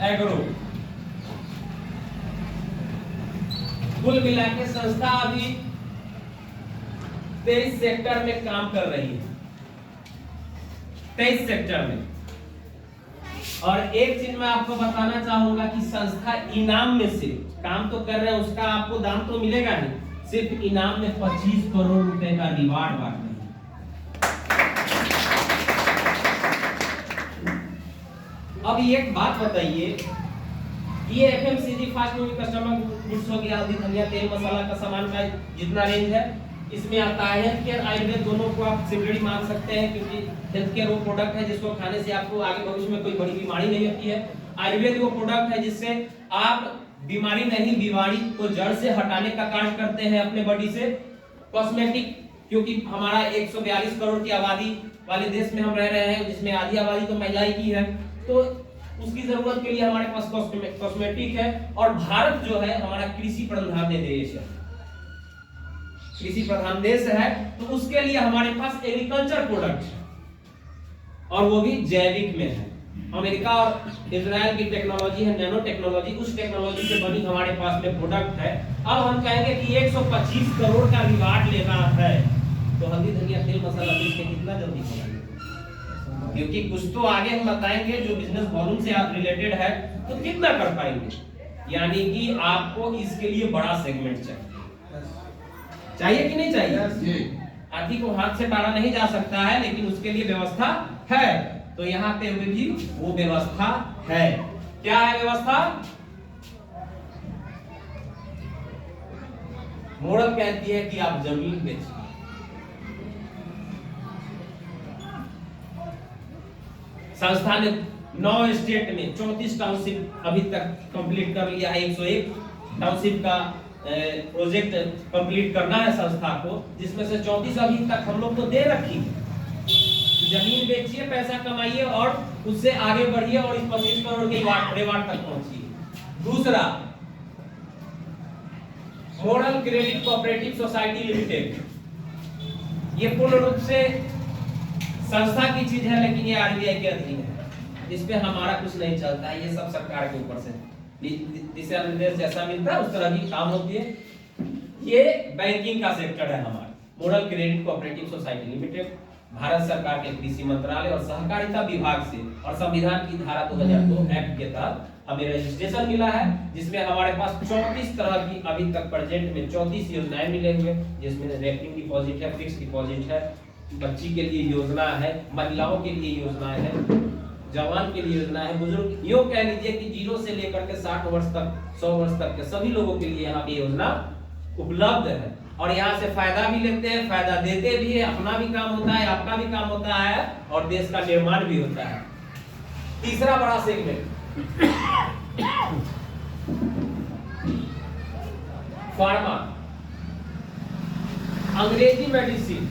Agro. कुल मिला के संस्था अभी 23 सेक्टर में काम कर रही है, 23 सेक्टर में। और एक चीज मैं आपको बताना चाहूंगा कि संस्था इनाम में से काम तो कर रहे हैं, उसका आपको दाम तो मिलेगा ही, सिर्फ इनाम में 25 करोड़ रुपए का रिवार्ड बांट रही है। अब एक बात बताइए, ये FMCG fast moving customer goods हो गया, हल्दी धनिया तेल मसाला का सामान का जितना रेंज है इसमें आता है। हेल्थ केयर आयुर्वेद दोनों को आप सेपरेट मान सकते हैं, क्योंकि हेल्थ केयर वो प्रोडक्ट है जिसको खाने से आपको आगे भविष्य में कोई बड़ी बीमारी नहीं होती है। आयुर्वेद वो प्रोडक्ट है जिससे आप बीमारी नहीं, बीमारी को जड़ से हटाने का कार्य करते हैं अपने बॉडी से। कॉस्मेटिक, क्योंकि हमारा 142 करोड़ की आबादी वाले देश में हम रह रहे हैं, जिसमें आधी आबादी तो महिलाएं की है, तो उसकी जरूरत के लिए हमारे पास कॉस्मेटिक है। और भारत जो है हमारा कृषि प्रधान देश है, कृषि प्रधान देश है, तो उसके लिए हमारे पास एग्रीकल्चर प्रोडक्ट है, और वो भी जैविक में है। अमेरिका और इजराइल की टेक्नोलॉजी है, नैनो टेक्नोलॉजी, उस टेक्नोलॉजी से बनी हमारे पास में प्रोडक्ट है। अब हम कहेंगे कि 125 करोड़ का रिवार्ड लेना है, तो हल्दी धनिया तेल मसाला बेच के कितना जल्दी कमाएंगे? क्योंकि कुछ तो आगे हम बताएंगे जो बिजनेस वॉल्यूम से रिलेटेड है, तो कितना कर पाएंगे। यानी कि आपको इसके लिए बड़ा सेगमेंट चाहिए कि नहीं चाहिए? हाथी को हाथ से टाड़ा नहीं जा सकता है, लेकिन उसके लिए व्यवस्था है। तो यहाँ पे भी वो व्यवस्था है। क्या है व्यवस्था? मॉडल कहती है कि आप जमीन बेचिए। संस्था ने 9 स्टेट में 34 टाउनशिप अभी तक कंप्लीट कर लिया है। 101 टाउनशिप का प्रोजेक्ट कंप्लीट करना है संस्था को, जिसमें से 34 अभी तक हम लोग तो दे रखी है। जमीन बेचिए, पैसा कमाइए और उससे आगे बढ़िए और इस 25 करोड़ के रिवार्ड तक पहुंचिए। दूसरा, model credit cooperative society limited, ये पूर्ण रूप से संस्था की चीज है, लेकिन ये आरबीआई के अधीन है। इस पे हमारा कुछ नहीं चलता है, ये सब सरकार के ऊपर से दिशा निर्देश जैसा मिलता है उस तरह की काम होती है। ये बैंकिंग का सेक्टर है हमारा। Model credit cooperative society limited Bharat सरकार के कृषि मंत्रालय और सहकारिता विभाग से और संविधान की धारा 2002 एक्ट के तहत हमें रजिस्ट्रेशन मिला है, जिसमें हमारे पास 34 तरह की अभी तक प्रेजेंट में 34 योजनाएं मिले हुए, जिसमें रेकरिंग डिपॉजिट है, फिक्स डिपॉजिट है, बच्ची के लिए योजना है, महिलाओं के लिए योजनाएं है, जवान के लिए योजना है, बुजुर्ग, यो कह लीजिए कि 0 से लेकर के 60 वर्ष तक 100 वर्ष तक के सभी लोगों के लिए यहाँ पे योजना उपलब्ध है। और यहाँ से फायदा भी लेते हैं, फायदा देते भी है, अपना भी काम होता है, आपका भी काम होता है और देश का निर्माण भी होता है। तीसरा बड़ा सेगमेंट फार्मा, अंग्रेजी मेडिसिन।